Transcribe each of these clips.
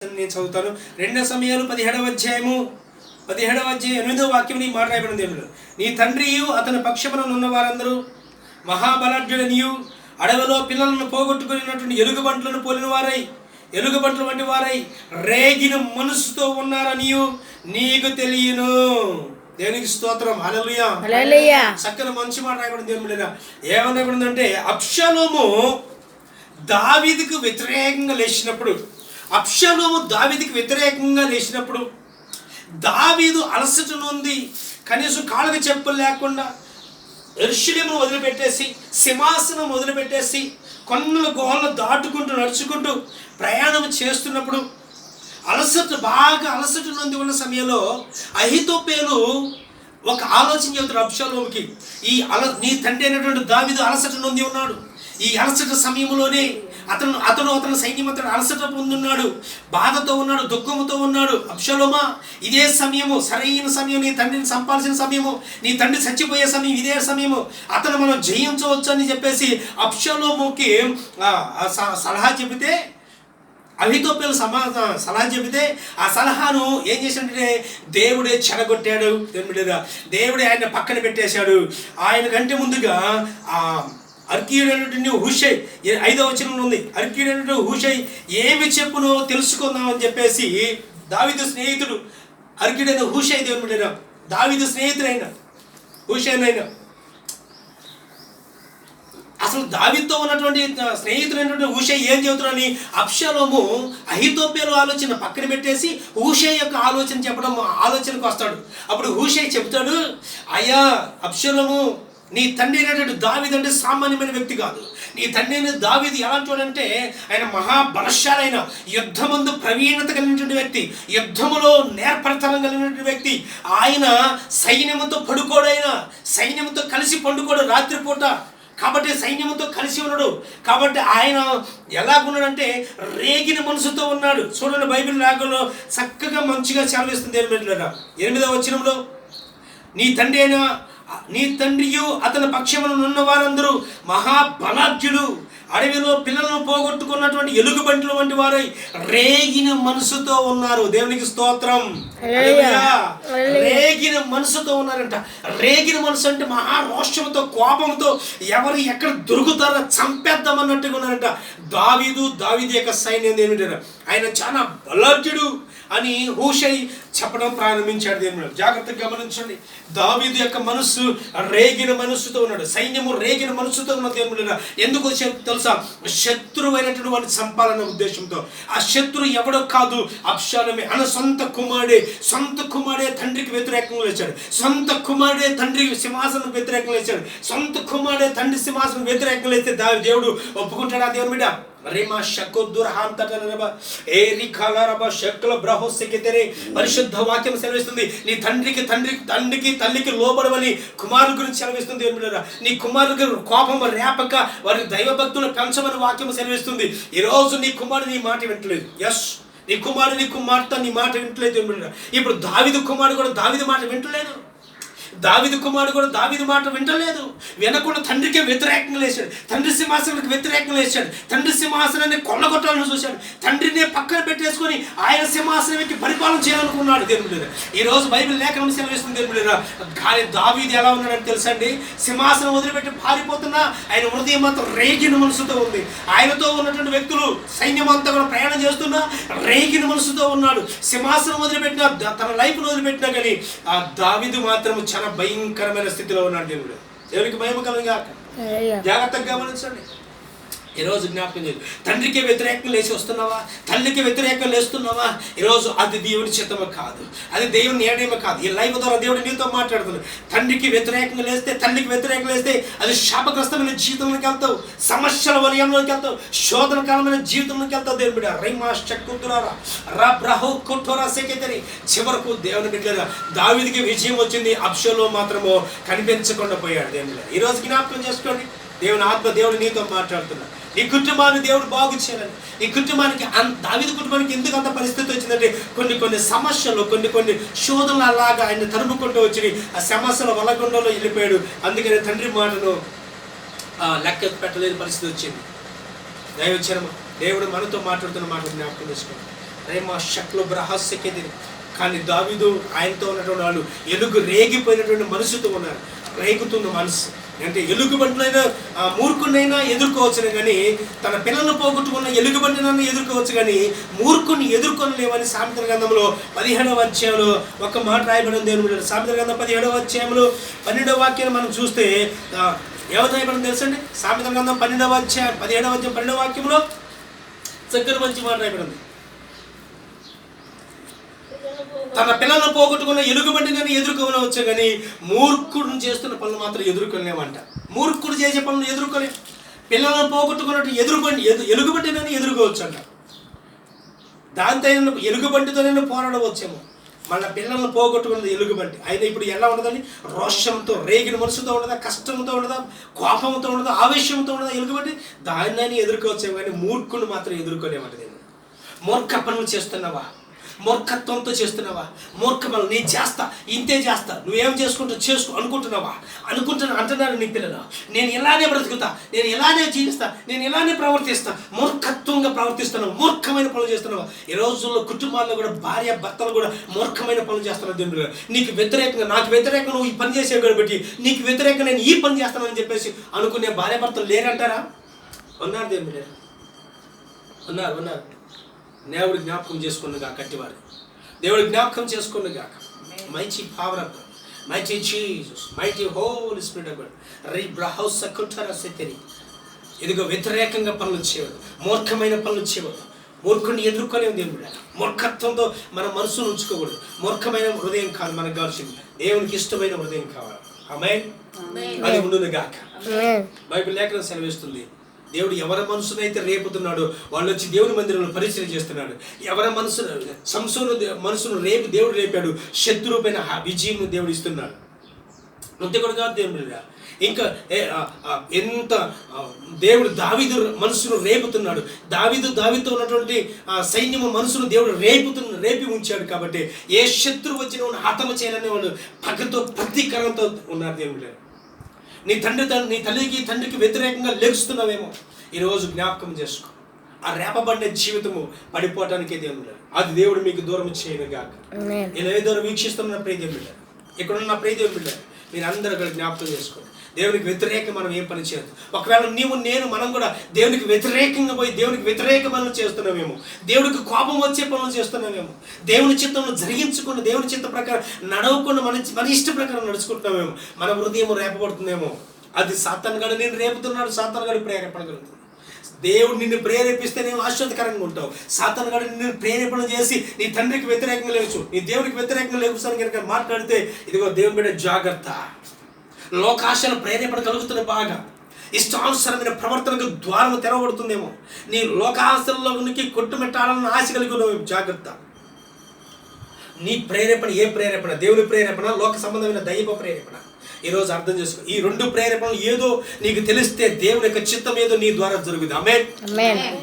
నేను చదువుతాను. 2 సమయాలు 17వ అధ్యాయము 8వ వాక్యం మాట రాయబడింది. దేవుడు నీ తండ్రియు అతని పక్షమున ఉన్న వారందరూ మహాబలాఢ్యుడనియు అడవిలో పిల్లలను పోగొట్టుకున్నటువంటి ఎలుగుబంట్లను పోలిన వారై ఎలుగుబంట్ల వంటి వారై రేగిన మనసుతో ఉన్నారనియు నీకు తెలియను. దేవునికి స్తోత్రం. హల్లెలూయా హల్లెలూయా. చక్కని మంచి మాట రాయబడింది. దేవుడు ఏమని రాయబడిందంటే అబ్షాలోము దావీదుకు వ్యతిరేకంగా లేచినప్పుడు దావీదు అలసట నొంది కనీసం కాళ్ళకి చెప్పులు లేకుండా యెరూషలేమును వదిలిపెట్టేసి సింహాసనం వదిలిపెట్టేసి కొండల గుహలను దాటుకుంటూ నడుచుకుంటూ ప్రయాణం చేస్తున్నప్పుడు బాగా అలసట నొంది ఉన్న సమయంలో అహీతోపెలు ఒక ఆలోచన చెబుతాడు అబ్షాలోముకి. నీ తండ్రి అయినటువంటి దావీదు అలసట నొంది ఉన్నాడు. ఈ అలసట సమయంలోనే అతను సైన్యమంతా అలసట పొందున్నాడు, బాధతో ఉన్నాడు, దుఃఖంతో ఉన్నాడు. అబ్షాలోమా, ఇదే సమయము, సరైన సమయం, నీ తండ్రిని చంపాల్సిన సమయము, నీ తండ్రి చచ్చిపోయే సమయం, ఇదే సమయము, అతను మనం జయించవచ్చు అని చెప్పేసి అబ్షాలోముకి సలహా చెబితే, అహీతోపెలు సలహా చెబితే ఆ సలహాను ఏం చేశాడంటే దేవుడే చెడగొట్టాడు. దేవుడే ఆయన పక్కన పెట్టేశాడు. ఆయన కంటే ముందుగా అర్కీయుడైనటువంటి హూషై 5వ వచనంలో ఉంది. అర్కీయుడైనటువంటి హూషై ఏమి చెప్పునో తెలుసుకుందామని చెప్పేసి దావీదు స్నేహితుడు అర్కీయుడైన హూషై, దేవుని దావీదు స్నేహితుడైన హూషైనైనా అసలు దావీదుతో ఉన్నటువంటి స్నేహితుడైనటువంటి హూషై ఏం చెబుతున్నాడని అబ్షాలోము అహీతోపెలు ఆలోచన పక్కన పెట్టేసి హూషై యొక్క ఆలోచనకు వస్తాడు. అప్పుడు హూషై చెబుతాడు, అయ్యా అబ్షాలోము, నీ తండ్రి అయినటువంటి దావీదు అంటే సామాన్యమైన వ్యక్తి కాదు. నీ తండ్రి అయిన దావీదు ఎలాంటి వాడంటే ఆయన మహాబలశాలైన యుద్ధమందు ప్రవీణత కలిగినటువంటి వ్యక్తి, యుద్ధములో నేర్పరతనం కలిగినటువంటి వ్యక్తి. ఆయన సైన్యంతో కలిసి పండుకోడు రాత్రిపూట, కాబట్టి సైన్యంతో కలిసి ఉన్నాడు. కాబట్టి ఆయన ఎలాగున్నాడంటే రేగిన మనసుతో ఉన్నాడు. చూడండి, బైబిల్ లాగలో చక్కగా మంచిగా సెలవిస్తుంది. 8వ వచనంలో నీ తండ్రియు అతని పక్షమున ఉన్న వారందరూ మహాబలాఢ్యులు, అడవిలో పిల్లలను పోగొట్టుకున్నటువంటి ఎలుగుబంట్ల వంటి వారై రేగిన మనసుతో ఉన్నారు. దేవునికి స్తోత్రం. రేగిన మనసుతో ఉన్నారంట. రేగిన మనసు అంటే మహారోషంతో, కోపంతో ఎవరు ఎక్కడ దొరుకుతారో చంపేద్దామన్నట్టుగా ఉన్నారంట. దావీదు యొక్క సైన్యం ఏమిటారు, ఆయన చాలా బలాఢ్యుడు అని హూషై చెప్పడం ప్రారంభించాడు. దేవుడు జాగ్రత్తగా గమనించండి. దావీదు యొక్క మనస్సు రేగిన మనస్సుతో ఉన్నాడు, సైన్యము రేగిన మనస్సుతో ఉన్న. దేవుడు ఎందుకు తెలుసా? శత్రువైనటువంటి వాడిని చంపాలన్న ఉద్దేశంతో. ఆ శత్రువు ఎవడో కాదు, అబ్షాలోమే. ఆయన సొంత కుమారుడే తండ్రికి వ్యతిరేకంగా లేచాడు, సొంత కుమారుడే తండ్రికి సింహాసనం వ్యతిరేకంగా లేచాడు, సొంత కుమారుడే తండ్రి సింహాసనం వ్యతిరేకంగా లేస్తే దేవుడు ఒప్పుకుంటాడా? దేవుని బిడ్డ పరిశుద్ధ వాక్యం సెలవిస్తుంది. నీ తండ్రికి తల్లికి లోబడవని కుమారుల గురించి సెలవిస్తుంది. నీ కుమారులకి కోపం రేపక వారి దైవభక్తులు పెంచమని వాక్యం సెలవిస్తుంది. ఈరోజు నీ కుమారుడు నీ మాట వింటలేదు. నీ కుమారుడు నీ కుమార్తె నీ మాట వింటలేదు. ఇప్పుడు దావీదు కుమారుడు కూడా దావీదు మాట వింటలేదు. దావీదు కుమారుడు కూడా దావీదు మాట వింటలేదు. వినకుండా తండ్రికి వ్యతిరేకంగా లేచాడు, తండ్రి సింహాసనానికి వ్యతిరేకంగా లేచాడు, తండ్రి సింహాసనాన్ని కొల్లగొట్టాలని చూశాడు, తండ్రిని పక్కన పెట్టేసుకొని ఆయన సింహాసనానికి పరిపాలన చేయాలనుకున్నాడు. దేవుడు ఈరోజు బైబిల్ లేఖనం సెలవిస్తుంది. దేవుడు కానీ దావీదు ఎలా ఉన్నాడని తెలుసండి? సింహాసనం వదిలిపెట్టి పారిపోతున్నా ఆయన హృదయం మాత్రం రేగిన మనసుతో ఉంది. ఆయనతో ఉన్నటువంటి వ్యక్తులు సైన్యం అంతా కూడా ప్రయాణం చేస్తున్నా రేగిన మనసుతో ఉన్నాడు. సింహాసనం వదిలిపెట్టినా, తన లైఫ్ను వదిలిపెట్టినా కానీ ఆ దావీదు మాత్రం చాలా భయంకరమైన స్థితిలో ఉన్నాడు. దేవునికి మహిమ కలుగుగాక. జాగ్రత్తగా గమనించండి. ఈరోజు జ్ఞాపకం చేయండి. తండ్రికి వ్యతిరేకంగా లేచి వస్తున్నావా? తల్లికి వ్యతిరేకంగా లేస్తున్నావా? ఈరోజు అది దేవుని చిత్తమే కాదు, అది దేవుని నిర్ణయమే కాదు. ఈ లైవ్ ద్వారా దేవుడు నీతో మాట్లాడుతున్నాడు. తండ్రికి వ్యతిరేకంగా లేస్తే, తల్లికి వ్యతిరేకంగా లేస్తే అది శాపగ్రస్తమైన జీవితంలోకి వెళ్తావు, సమస్యల వలయంలోకి వెళ్తావు, శోధన కాలమైన జీవితంలోకి వెళ్తావు. దేవుని బిడ్డ చివరకు దేవుని బిడ్డ దావీదుకి విజయం వచ్చింది, అబ్షాలోము మాత్రము కనిపించకుండా పోయాడు. దేవుని బిడ్డ ఈరోజు జ్ఞాపకం చేసుకోండి. దేవుని ఆత్మ దేవుడు నీతో మాట్లాడుతున్నాడు. నీ కుటుంబాన్ని దేవుడు బాగు చేయాలని, నీ కుటుంబానికి దావీదు కుటుంబానికి ఎందుకు అంత పరిస్థితి వచ్చిందంటే కొన్ని సమస్యలు, కొన్ని శోధనలు అలాగా ఆయన తరుముకుంటూ వచ్చి ఆ సమస్యల వలగుండంలో వెళ్ళిపోయాడు. అందుకని తండ్రి మాటను లెక్క పెట్టలేని పరిస్థితి వచ్చింది. దైవచనము దేవుడు మనతో మాట్లాడుతున్న మాట జ్ఞాపకం చేసుకోండి. రేమా షక్లు బ్రహస్యకేది. కానీ దావీదు ఆయనతో ఉన్నటువంటి వాళ్ళు ఎలుగు రేగిపోయినటువంటి మనసుతో ఉన్నారు. రేగుతున్న మనసు అంటే ఎలుగుబంటినైనా మూర్ఖునైనా ఎదుర్కోవచ్చును, కానీ తన పిల్లలను పోగొట్టుకున్న ఎలుగుబంటినైనా ఎదుర్కోవచ్చు, కానీ మూర్ఖుని ఎదుర్కొనలేమని సామెతల గ్రంథంలో 17వ అధ్యాయంలో ఒక మాట రాయబడింది. దేవుని సామెతల గ్రంథం 17వ అధ్యాయంలో 12వ వాక్యాన్ని మనం చూస్తే ఎవరు రాయబడింది తెలుసండి? సామెతల గ్రంథం 12వ అధ్యాయం 17వ అధ్యాయం 12వ వాక్యంలో చక్కని మంచి మాట రాయబడింది. తన పిల్లలను పోగొట్టుకున్న ఎలుగుబంటిని ఎదుర్కోవచ్చు, కానీ మూర్ఖుడు చేస్తున్న పనులు మాత్రం ఎదుర్కొలేమంట. మూర్ఖుడు చేసే పనులు ఎదుర్కోలేము. పిల్లలను పోగొట్టుకున్నట్టు ఎలుగుబంటిని ఎదుర్కోవచ్చు అంట. దాంతో ఎలుగుబంటితోనే పోరాడవచ్చేమో. మళ్ళీ పిల్లలను పోగొట్టుకున్నది ఎలుగుబంటి. అయినా ఇప్పుడు ఎలా ఉండదని రోషంతో రేగిన మనసుతో ఉండదా, కష్టంతో ఉండదా, కోపంతో ఉండదా, ఆవేశంతో ఉండదా ఎలుగుబంటి? దాన్ని ఎదుర్కోవచ్చేమో, కానీ మూర్ఖుడు మాత్రం ఎదుర్కోలేమంట. మూర్ఖ పనులు చేస్తున్నావా? మూర్ఖత్వంతో చేస్తున్నావా? మూర్ఖమలు నేను చేస్తా, ఇంతే చేస్తా, నువ్వేం చేసుకో అనుకుంటున్నావా? అంటున్నారు నీ పిల్లలు. నేను ఇలానే బ్రతుకుతా, నేను ఇలానే జీవిస్తా, నేను ఇలానే ప్రవర్తిస్తా. మూర్ఖత్వంగా ప్రవర్తిస్తున్నావు, మూర్ఖమైన పనులు చేస్తున్నావా? ఈ రోజుల్లో కుటుంబాల్లో కూడా భార్య భర్తలు కూడా మూర్ఖమైన పనులు చేస్తున్నారు. దేవుడు నీకు వ్యతిరేకంగా, నాకు వ్యతిరేకంగా నువ్వు ఈ పని చేసే కాబట్టి నీకు వ్యతిరేకంగా నేను ఈ పని చేస్తానని చెప్పేసి అనుకునే భార్య భర్తలు లేరంటారా? ఉన్నారు దేవుడు, ఉన్నారు. దేవుడు జ్ఞాపకం చేసుకున్నగా కట్టివారు, దేవుడు జ్ఞాపకం చేసుకున్నగా. Mighty power of God, mighty Jesus, mighty Holy Spirit of God. రీబ్రహౌస్ కుట్టర సెతరి. ఇదిగో వ్యతిరేకంగా పనులు చేయవద్దు, మూర్ఖమైన పనులు చేయవద్దు. మూర్ఖుని ఎదుర్కొనే దేవుడు. మూర్ఖత్వంతో మన మనసును ఉంచుకోకూడదు. మూర్ఖమైన హృదయం కాదు మనకు కావాల్సింది, దేవునికి ఇష్టమైన హృదయం కావాలి. ఆమేన్. అది ఉండును గాక. బైబిల్ లేఖనం సెలవిస్తుంది, దేవుడు ఎవరి మనసునైతే రేపుతున్నాడో వాళ్ళు వచ్చి దేవుని మందిరంలో పరిచయం చేస్తున్నాడు. ఎవరి మనసును రేపు దేవుడు రేపాడు, శత్రువుపైన విజయం దేవుడు ఇస్తున్నాడు. అంతే కూడా కాదు దేవుడు, ఇంకా ఎంత దేవుడు దావీదు మనసును రేపుతున్నాడు. దావీదుతో ఉన్నటువంటి సైన్యము మనసును దేవుడు రేపి ఉంచాడు. కాబట్టి ఏ శత్రువు వచ్చిన హతము చేయాలని వాళ్ళు పగతో ప్రతీకారంతో ఉన్నారు. దేవుడు నీ తల్లికి తండ్రికి వ్యతిరేకంగా లెగుస్తున్నావేమో, ఈరోజు జ్ఞాపకం చేసుకో. ఆ రేపబడిన జీవితము పడిపోవటానికే దేవుడు, అది దేవుడు మీకు దూరం చేయను గాక. ఇలా ఏ దూరం వీక్షిస్తున్న ప్రియ దేవుడు బిడ్డ, ఇక్కడున్న ప్రియ దేవుడు బిడ్డ, మీరు అందరూ కూడా జ్ఞాపకం చేసుకోండి. దేవునికి వ్యతిరేకంగా మనం ఏం పని చేయదు. ఒకవేళ మనం కూడా దేవునికి వ్యతిరేకంగా పోయి దేవునికి వ్యతిరేక పనులు చేస్తున్నామేమో, దేవుడికి కోపం వచ్చే పనులు చేస్తున్నామేమో, దేవుని చిత్తంలో జరిగించుకుని దేవుని చిత్త ప్రకారం నడవకుండా మన ఇష్ట ప్రకారం నడుచుకుంటున్నామేమో, మన హృదయం రేపబడుతుందేమో. అది సాతాను గాడు నేను రేపుతున్నాడు, సాతాను గాడు ప్రేరేపణ కలుగుతుంది. దేవుడు నిన్ను ప్రేరేపిస్తే నేను ఆశ్చర్యకరంగా ఉంటావు. సాతాను గాడు నిన్ను ప్రేరేపణ చేసి నీ తండ్రికి వ్యతిరేకంగా లేవచ్చు, నీ దేవునికి వ్యతిరేకంగా లేకుసాను కనుక మాట్లాడితే, ఇదిగో దేవుని బిడ్డ జాగ్రత్త. లోకాశల ప్రేరేపణ కలుగుతున్న బాగా ఇష్టానుసరమైన ప్రవర్తనకు ద్వారం తెరవబడుతుందేమో. నీ లోకాశల్లోనికి కొట్టుమెట్టాలన్న ఆశ కలిగి ఉన్నావు, జాగ్రత్త. నీ ప్రేరేపణ ఏ ప్రేరేపణ? దేవుని ప్రేరేపణ, లోక సంబంధమైన దైవ ప్రేరేపణ. ఈరోజు అర్థం చేసుకో. ఈ రెండు ప్రేరేపణలు ఏదో నీకు తెలిస్తే దేవుని యొక్క చిత్తం ఏదో నీ ద్వారా జరుగుతుంది. ఆమేన్.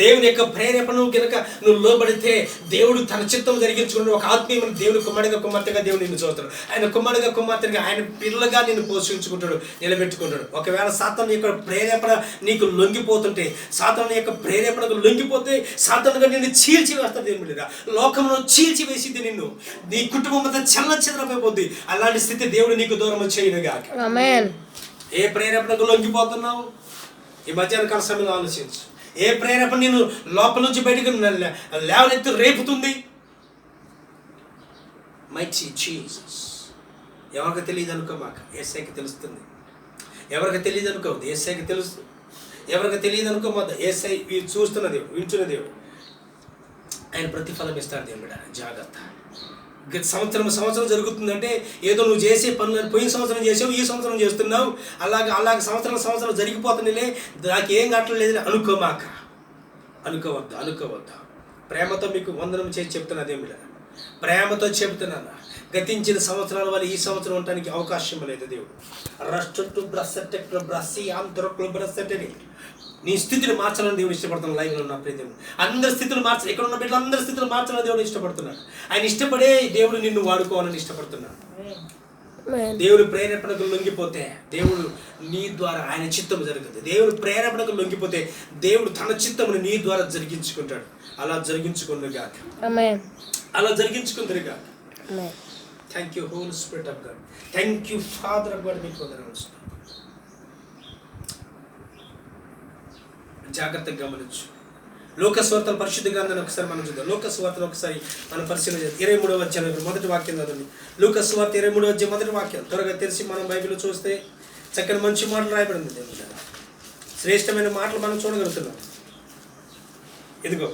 దేవుని యొక్క ప్రేరేపణను కనుక నువ్వు లోబడితే దేవుడు తన చిత్తం జరిగించుకుని ఒక ఆత్మీయమైన దేవుని కుమారుడిగా కుమార్తెగా దేవుడు నిన్ను చూస్తాడు. ఆయన కుమారుడిగా కుమార్తెగా ఆయన పిల్లగా నిన్ను పోషించుకుంటాడు, నిలబెట్టుకుంటాడు. ఒకవేళ సాతాను యొక్క ప్రేరేపణ నీకు లొంగిపోతుంటే, సాతాను యొక్క ప్రేరేపణకు లొంగిపోతే సాతానుగా నిన్ను చీల్చి వేస్తాడు. దేవుని మీద లోకంలో చీల్చి వేసింది నిన్ను, నీ కుటుంబం అంతా చెల్లచెదరైపోద్ది. అలాంటి స్థితి దేవుడు నీకు దూరం చేయనుగాక. ఆమేన్. ఏ ప్రేరేపణకు లొంగిపోతున్నావు? ఈ మధ్యాహ్న కాల సమయంలో ఆలోచించు. ఏ ప్రేరేపణ నేను లోపల నుంచి బయటకు లేవనెత్తి రేపుతుంది? Mighty Jesus. ఎవరికి తెలియదు అనుకో, మాకు యేసయ్యకి తెలుస్తుంది. ఎవరికి తెలియదు అనుకోవద్దు, యేసయ్యకి తెలుస్తుంది. ఎవరికి తెలియదు అనుకోవద్దు, యేసయ్య చూస్తున్న దేవుడు, వింటున్న దేవుడు. ఆయన ప్రతిఫలం ఇస్తాడు. దేవుడు జాగ్రత్త. సంవత్సరం జరుగుతుందంటే ఏదో నువ్వు చేసే పనులు పోయిన సంవత్సరం చేసావు, ఈ సంవత్సరం చేస్తున్నావు, అలాగే సంవత్సరం జరిగిపోతుందిలే, నాకు ఏం కావట్లేదు అనుకోవద్దు. ప్రేమతో మీకు వందనం చేసి చెప్తున్నా దేవుడు, ప్రేమతో చెప్తున్నాను. గతించిన సంవత్సరాల వల్ల ఈ సంవత్సరం ఉండడానికి అవకాశం లేదు. దేవుడు నీ స్థితిని మార్చాలని దేవుడు ఇష్టపడుతున్నాడు. లైవ్లో ఉన్న ప్రియదేవుడు అందరి స్థితులు మార్చాలి. ఇక్కడ ఉన్న బిడ్డలు అందరి స్థితులు మార్చాలని దేవుడు ఇష్టపడుతున్నాడు. ఆయన ఇష్టపడే దేవుడు నిన్ను వాడుకోవాలని ఇష్టపడుతున్నాడు. దేవుని ప్రేరేపణకు లొంగిపోతే దేవుడు నీ ద్వారా ఆయన చిత్తం జరుగుతుంది. దేవుని ప్రేరేపణకు లొంగిపోతే దేవుడు తన చిత్తమును నీ ద్వారా జరిగించుకుంటాడు. అలా జరిగించుకుందరు గాక, అలా జరిగించుకుందరు గాక. Thank you whole spirit of God, thank you father of God. మీకు వందనాలు. జాగ్రత్తగా గమనించు. లోకస్వార్తల పరిశుద్ధ గ్రంథాన్ని ఒకసారి మనం చూద్దాం. లోకస్వార్తలు ఒకసారి మనం పరిశీలన చేద్దాం. 23వ అధ్యాయం మొదటి వాక్యం చదవండి. లోకస్వార్త 23వ అధ్యాయం మొదటి వాక్యం త్వరగా తెరిచి మనం బైబిల్ చూస్తే చక్కని మంచి మాటలు రాయబడింది. దేవుని శ్రేష్టమైన మాటలు మనం చూడగలుగుతున్నాం. ఇదిగో,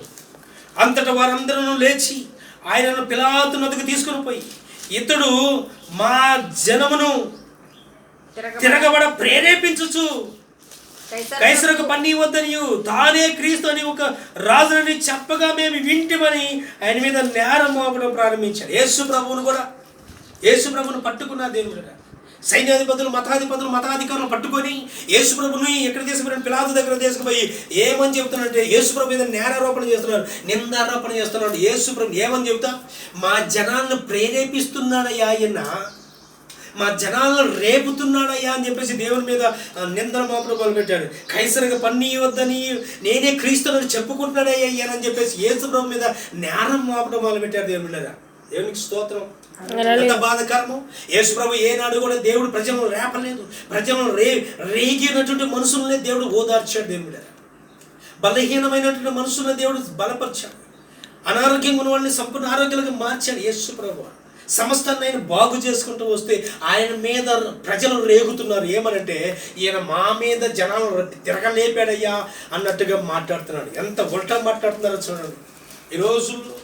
అంతటా వారందరూ లేచి ఆయనను పిలాతు నొద్దకు తీసుకుని పోయి, ఇతడు మా జనమును తిరగబడ ప్రేరేపించుచు కైసరుకు పన్ని వద్దనియు తానే క్రీస్తు అని ఒక రాజుని చెప్పగా మేము వింటిమని ఆయన మీద నేరం మోపడం ప్రారంభించాడు. యేసు ప్రభువును పట్టుకున్నారు. దేవుడు సైన్యాధిపతులు, మతాధికారులు పట్టుకొని యేసు ప్రభుని ఎక్కడ తీసుకుపోయి పిలాతు దగ్గర తీసుకుపోయి ఏమని చెబుతున్నారంటే యేసు ప్రభు మీద నేరారోపణ చేస్తున్నారు, నిందారోపణ చేస్తున్నాడు. యేసు ప్రభు ఏమని చెబుతా, మా జనాలను ప్రేరేపిస్తున్నాడయ్యా, ఆయన మా జనాలను రేపుతున్నాడయ్యా అని చెప్పేసి దేవుని మీద నిందన మోపడం మొదలుపెట్టాడు. కైసరుకు పన్ని వద్దని నేనే క్రీస్తుని చెప్పుకుంటున్నాడయ్యా అని చెప్పేసి యేసు ప్రభు మీద నేరం మోపడం మొదలుపెట్టాడు. దేవునికి స్తోత్రం. ఎంత బాధకరము. యేసు ప్రభు ఏనాడు కూడా దేవుడు ప్రజలను రేపలేదు, ప్రజలను రేగినటువంటి మనుషులనే దేవుడు ఓదార్చాడు. దేవుడు బలహీనమైనటువంటి మనుషులను దేవుడు బలపరిచాడు. అనారోగ్యంగా ఉన్న వాళ్ళని సంపూర్ణ ఆరోగ్యాలుగా మార్చాడు. యేసు ప్రభు సమస్తాన్ని ఆయన బాగు చేసుకుంటూ వస్తే ఆయన మీద ప్రజలు రేగుతున్నారు. ఏమనంటే ఈయన మా మీద జనాలు తిరగలేపాడయ్యా అన్నట్టుగా మాట్లాడుతున్నాడు. ఎంత ఉల్టా మాట్లాడుతున్నారో చూడండి. ఈ రోజుల్లో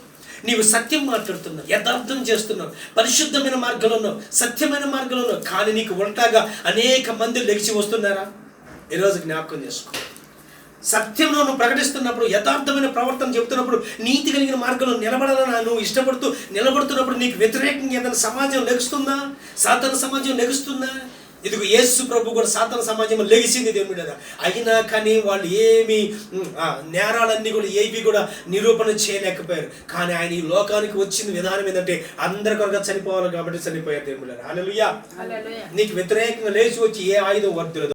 నీవు సత్యం మాట్లాడుతున్నావు, యథార్థం చేస్తున్నావు, పరిశుద్ధమైన మార్గంలో ఉన్నావు, సత్యమైన మార్గంలో ఉన్నావు, కానీ నీకు ఉల్టాగా అనేక మంది లెగిసి వస్తున్నారా? ఈరోజు జ్ఞాపకం చేసుకో. సత్యంలో నువ్వు ప్రకటిస్తున్నప్పుడు, యథార్థమైన ప్రవర్తన చెబుతున్నప్పుడు, నీతి కలిగిన మార్గంలో నిలబడాలని నువ్వు ఇష్టపడుతూ నిలబడుతున్నప్పుడు నీకు వ్యతిరేకంగా ఏదైనా సమాజం లెగుస్తుందా? సాతాను సమాజం లెగుస్తుందా? ఇదిగో యేసు ప్రభు కూడా సాతాను సమాజం లెగిసింది దేవుని మీద. అయినా కానీ వాళ్ళు ఏమి నేరాలన్నీ కూడా ఏవి కూడా నిరూపణ చేయలేకపోయారు. కానీ ఆయన ఈ లోకానికి వచ్చిన విధానం ఏంటంటే అందరి కొరగా చనిపోవాలి కాబట్టి చనిపోయారు దేవుని మీద. హల్లెలూయా. నీకు వ్యతిరేకంగా లేచి వచ్చి ఏ ఆయుధం వర్ధులదు.